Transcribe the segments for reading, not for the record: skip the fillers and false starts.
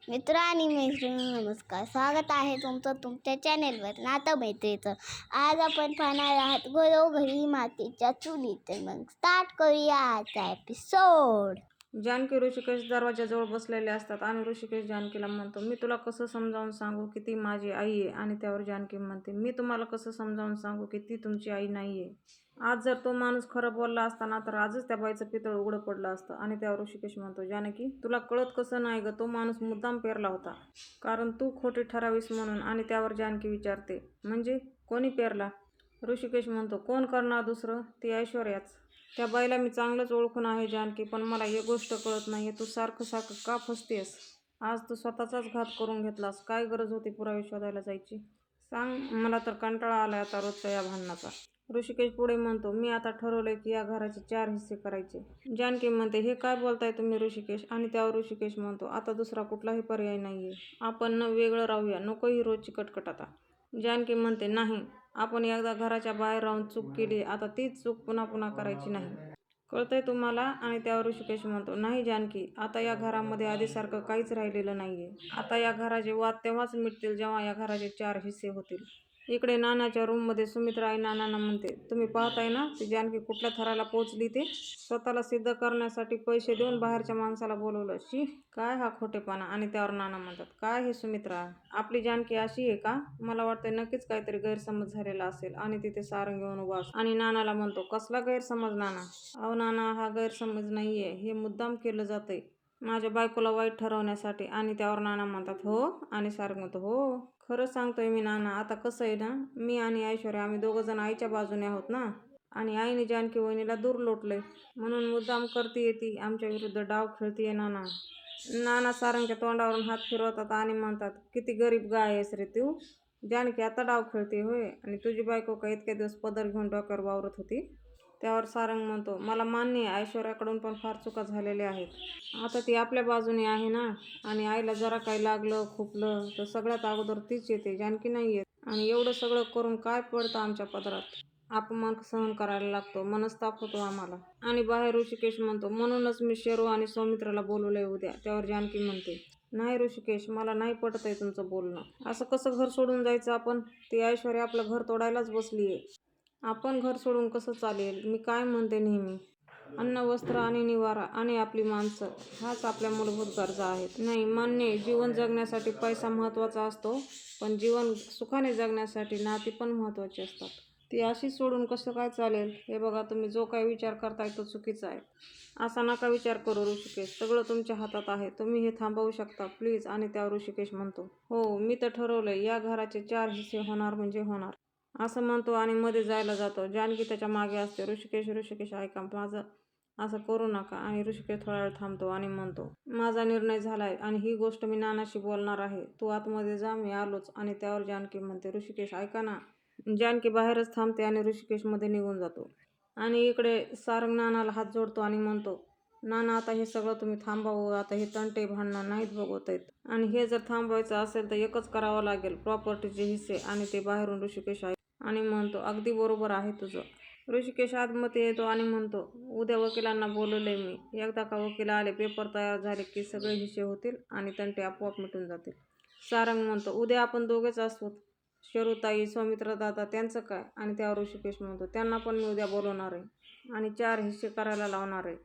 मित्र आणि मैत्रिणी नमस्कार. स्वागत आहे तुमचं तुमच्या चॅनेलवर नातं मैत्रीचं. आज आपण पाहणार आहात घरोघरी मातीच्या चुली. तर मग स्टार्ट करूया आजचा एपिसोड. जानकी ऋषिकेश दरवाजाजवळ बसलेले असतात आणि ऋषिकेश जानकीला म्हणतो, मी तुला कसं समजावून सांगू की ती माझी आई आहे. आणि त्यावर जानकी म्हणते, मी तुम्हाला कसं समजावून सांगू की ती तुमची आई नाही आहे. आज जर तो माणूस खरं बोलला असता ना तर आजच त्या बाईचं पितळ उघडं पडलं असतं. आणि त्यावर ऋषिकेश म्हणतो, जानकी तुला कळत कसं नाही ग, तो माणूस मुद्दाम पेरला होता कारण तू खोटी ठरावीस म्हणून. आणि त्यावर जानकी विचारते, म्हणजे कोणी पेरला? ऋषिकेश म्हणतो, कोण करणार दुसरं, ती ऐश्वर्याच. त्या बाईला मी चांगलंच ओळखून आहे जानकी, पण मला एक गोष्ट कळत नाही, तू सारखं सारखं का फसतेस? आज तू स्वतःचाच घात करून घेतलास. काय गरज होती पुरावे शोधायला जायची? सांग, मला तर कंटाळा आलाय आता रोजच्या या भांडणाचा. ऋषिकेश पुढे म्हणतो, मी आता ठरवलंय की या घराचे 4 हिस्से करायचे. जानकी म्हणते, हे काय बोलताय तुम्ही ऋषिकेश? आणि त्यावर ऋषिकेश म्हणतो, आता दुसरा कुठलाही पर्याय नाहीये. आपण वेगळं राहूया, नको ही रोजची कटकट आता. जानकी म्हणते, नाही, आपण एकदा घराच्या बाहेर राहून चूक केली, आता तीच चूक पुन्हा पुन्हा करायची नाही. कळतंय तुम्हाला? आणि त्यावर ऋषिकेश म्हणतो, नाही जानकी, आता या घरामध्ये आधीसारखं काहीच राहिलेलं नाहीये. आता या घराचे वाद तेव्हाच मिटतील जेव्हा या घराचे 4 हिस्से होतील. इकडे नानाच्या रूममध्ये सुमित्रा आई नानांना म्हणते, तुम्ही पाहताय ना ती जानकी कुठल्या थराला पोहोचली ते? स्वतःला सिद्ध करण्यासाठी पैसे देऊन बाहेरच्या माणसाला बोलवलं. शी, काय हा खोटेपणा. आणि त्यावर नाना म्हणतात, काय हे सुमित्रा, आपली जानकी अशी आहे का? मला वाटतंय नक्कीच काहीतरी गैरसमज झालेला असेल. आणि तिथे सारंग घेऊन उभा असतो आणि नानाला म्हणतो, कसला गैरसमज नाना? अहो नाना, हा गैरसमज नाहीये, हे मुद्दाम केलं जातंय माझ्या बायकोला वाईट ठरवण्यासाठी. आणि त्यावर नाना म्हणतात, हो? आणि सारंग म्हणतो, हो, खरं सांगतोय मी नाना. आता कसं आहे ना, मी आणि ऐश्वर्या आम्ही दोघं जण आईच्या बाजूने आहोत ना, आणि आईने जानकी वहिनीला दूर लोटलंय म्हणून मुद्दाम करतीये ती, आमच्या विरुद्ध डाव खेळतीये नाना. नाना सारंगच्या तोंडावरून हात फिरवतात आणि म्हणतात, किती गरीब गाय आहेस रे तू. जानकी आता डाव खेळते होय? आणि तुझी बायको का इतक्या दिवस पदर घेऊन डोक्यावर वावरत होती? त्यावर सारंग म्हणतो, मला मान्य आहे ऐश्वर्याकडून पण फार चुका झालेल्या आहेत. आता ती आपल्या बाजूने आहे ना, आणि आईला जरा काही लागलं खुपलं तर सगळ्यात अगोदर तीच येते, जानकी नाही येत. आणि एवढं सगळं करून काय पडतं आमच्या पदरात? अपमान सहन करायला लागतो, मनस्ताप होतो आम्हाला. आणि बाहेर ऋषिकेश म्हणतो, म्हणूनच मी शेरू आणि सौमित्राला बोलवलंय उद्या. त्यावर जानकी म्हणते, नाही ऋषिकेश, मला नाही पटतंय तुमचं बोलणं. असं कसं घर सोडून जायचं आपण? ती ऐश्वर्या आपलं घर तोडायलाच बसलीये. आपण घर सोडून कसं चालेल? मी काय म्हणते नेहमी, अन्न वस्त्र आणि निवारा आणि आपली माणसं, हाच आपल्या मूलभूत गरजा आहेत. नाही, मान्य, जीवन जगण्यासाठी पैसा महत्त्वाचा असतो, पण जीवन सुखाने जगण्यासाठी नाती पण महत्त्वाची असतात. ती अशी सोडून कसं काय चालेल? हे बघा, तुम्ही जो काही विचार करताय तो चुकीचा आहे. असा नका विचार करू ऋषिकेश, सगळं तुमच्या हातात आहे, तुम्ही हे थांबवू शकता प्लीज. आणि त्यावर ऋषिकेश म्हणतो, हो, मी तर ठरवलंय, या घराचे 4 हिस्से होणार म्हणजे होणार, असं म्हणतो आणि मध्ये जायला जातो. जानकी त्याच्या मागे असते. ऋषिकेश ऐका माझं, असं करू नका. आणि ऋषिकेश थोडा वेळ थांबतो आणि म्हणतो, माझा निर्णय झालाय आणि ही गोष्ट मी नानाशी बोलणार आहे, तू आतमध्ये जा, मी आलोच. आणि त्यावर जानकी म्हणते, ऋषिकेश ऐका ना. जानकी बाहेरच थांबते आणि ऋषिकेश मध्ये निघून जातो. आणि इकडे सारंग नानाला हात जोडतो आणि म्हणतो, नाना, आता हे सगळं तुम्ही थांबावं, आता हे तंटे भांडणं नाहीत बघत आहेत. आणि हे जर थांबवायचं असेल तर एकच करावं लागेल, प्रॉपर्टीचे हिस्से. आणि ते बाहेरून ऋषिकेश आहे आणि म्हणतो, अगदी बरोबर आहे तुझं. ऋषिकेश आतमध्ये येतो आणि म्हणतो, उद्या वकिलांना बोलवलंय मी, एकदा का वकील आले, पेपर तयार झाले की सगळे हिस्से होतील आणि तंटे आपोआप मिटून जातील. सारंग म्हणतो, उद्या आपण दोघेच असतो, शरूताई, सौमित्र दादा, त्यांचं काय? आणि त्यावर ऋषिकेश म्हणतो, त्यांना पण मी उद्या बोलवणार आहे आणि 4 हिस्से करायला लावणार आहे.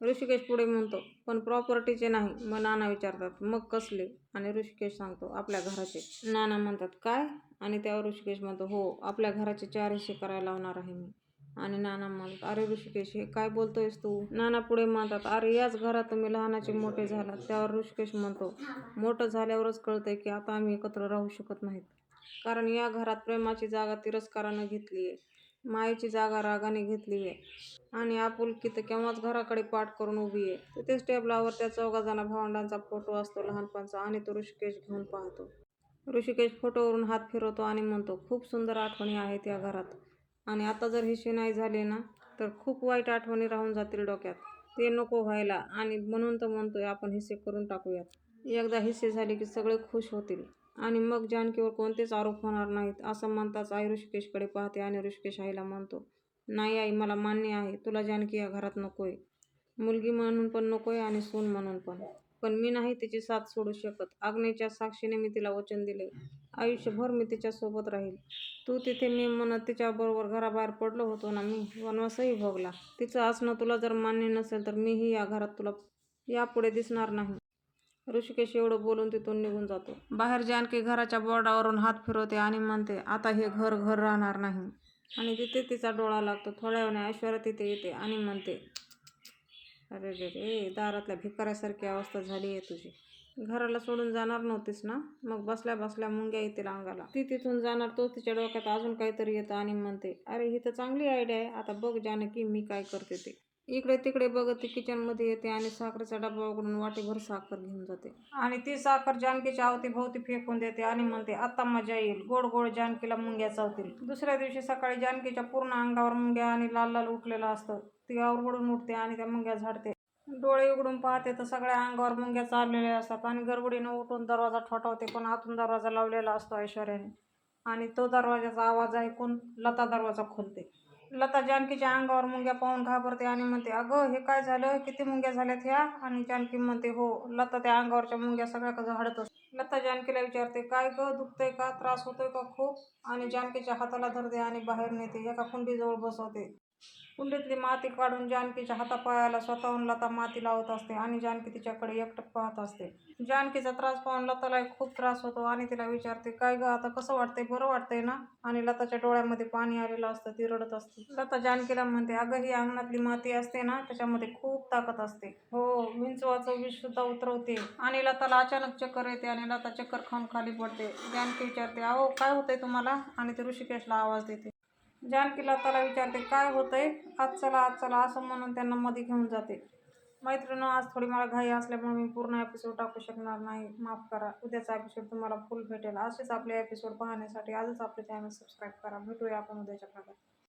ऋषिकेश पुढे म्हणतो, पण प्रॉपर्टीचे नाही? मग नाना विचारतात, मग कसले? आणि ऋषिकेश सांगतो, आपल्या घराचे. नाना म्हणतात, काय? आणि त्यावर ऋषिकेश म्हणतो, हो, आपल्या घराचे 4 हिस्से करायला लावणार आहे मी. आणि नाना म्हणतात, अरे ऋषिकेश, हे काय बोलतोयस तू? नाना पुढे म्हणतात, अरे याच घरात तुम्ही लहानाचे मोठे झालात. त्यावर ऋषिकेश म्हणतो, मोठं झाल्यावरच कळतंय की आता आम्ही एकत्र राहू शकत नाहीत, कारण या घरात प्रेमाची जागा तिरस्कारानं घेतलीये, मायेची जागा रागाने घेतलीये, आणि आपुलकी तर केव्हाच घराकडे पाठ करून उभी आहे. तिथेच टेबलावर त्या 4 जण भावंडांचा फोटो असतो लहानपणचा, आणि तो ऋषिकेश घेऊन पाहतो. ऋषिकेश फोटोवरून हात फिरवतो आणि म्हणतो, खूप सुंदर आठवणी आहेत या घरात, आणि आता जर हिस्से नाही झाले ना तर खूप वाईट आठवणी राहून जातील डोक्यात, ते नको व्हायला. आणि म्हणून तर म्हणतोय, आपण हिस्से करून टाकूयात. एकदा हिस्से झाले की सगळे खुश होतील आणि मग जानकीवर कोणतेच आरोप होणार नाहीत. असं म्हणताच आई ऋषिकेशकडे पाहते आणि ऋषिकेश आईला म्हणतो, नाही आई, मला मान्य आहे, तुला जानकी या घरात नकोय, मुलगी म्हणून पण नकोय आणि सून म्हणून पण. पण मी नाही तिची साथ सोडू शकत. अग्नीच्या साक्षीने मी तिला वचन दिले, आयुष्यभर मी तिच्या सोबत राहील. तू तिथे मी म्हणत तिच्याबरोबर घराबाहेर पडलो होतो ना, मी वनवासही भोगला. तिचं असणं तुला जर मान्य नसेल तर मीही या घरात तुला यापुढे दिसणार नाही. ऋषिकेश एवढं बोलून तिथून निघून जातो. बाहेर जानकी घराच्या बोर्डावरून हात फिरवते आणि म्हणते, आता हे घर घर राहणार नाही. आणि तिथे तिचा डोळा लागतो. थोड्या वेळाने ऐश्वर्या तिथे येते आणि म्हणते, अरे रे रे, दारातल्या भिकाऱ्यासारखी अवस्था झाली आहे तुझी. घराला सोडून जाणार नव्हतीस ना? मग बसल्या बसल्या मुंग्या येतील अंगाला. ती तिथून जाणार तो तिच्या डोक्यात अजून काहीतरी येतं आणि म्हणते, अरे ही तर चांगली आयडिया आहे. आता बघ जानकी मी काय करते ते. इकडे तिकडे बघत ती किचनमध्ये येते आणि साखरेचा डबा उघडून वाटीभर साखर घेऊन जाते. आणि ती साखर जानकीच्या अवतीभोवती फेकून देते आणि म्हणते, आता मजा येईल. गोड गोड जानकीला मुंग्या चावतील. दुसऱ्या दिवशी सकाळी जानकीच्या पूर्ण अंगावर मुंग्या आणि लाल लाल उठलेलं असतं. ती आवरडून उठते आणि त्या मुंग्या झाडते. डोळे उघडून पाहते तर सगळ्या अंगावर मुंग्या चाललेल्या असतात आणि गडबडीनं उठून दरवाजा ठोठावते, पण आतून दरवाजा लावलेला असतो ऐश्वर्याने. आणि तो दरवाजाचा आवाज ऐकून लता दरवाजा खोलते. लता जानकीच्या अंगावर मुंग्या पाहून घाबरते आणि म्हणते, अगं हे काय झालं? किती मुंग्या झाल्यात ह्या? आणि जानकी म्हणते, हो. लता त्या अंगावरच्या मुंग्या सगळ्या झाडत असते. लता जानकीला विचारते, काय गं, दुखतंय का? त्रास होतोय का खूप? आणि जानकीच्या हाताला धरते आणि बाहेर नेते. एका कुंडीजवळ बसवते. कुंडीतली माती काढून जानकीच्या हातापायाला स्वतःहून लता माती लावत असते आणि जानकी तिच्याकडे एकटक पाहत असते. जानकीचा त्रास पाहून लताला खूप त्रास होतो आणि तिला विचारते, काय गं, आता कसं वाटतंय? बरं वाटतंय ना? आणि लताच्या डोळ्यामध्ये पाणी आलेलं असतं. ती रडत असते. लता जानकीला म्हणते, अगं ही अंगणातली माती असते ना, त्याच्यामध्ये खूप ताकद असते. हो, विंचवाचं विष सुद्धा उतरवते. आणि लताला अचानक चक्कर येते आणि लता चक्कर खाऊन खाली पडते. जानकी विचारते, अहो काय होतंय तुम्हाला? आणि ती ऋषिकेशला आवाज देते. जानकी लताला विचारते, काय होतंय? आज चला असं म्हणून त्यांना मध्ये घेऊन जाते. मैत्रिणींनो, आज थोडी मला घाई असल्यामुळे मी पूर्ण एपिसोड टाकू शकणार नाही. माफ करा. उद्याचा एपिसोड तुम्हाला फुल भेटेल. असेच आपले एपिसोड पाहण्यासाठी आजच आपले चॅनल सबस्क्राईब करा. भेटूया आपण उद्याच्या भागात.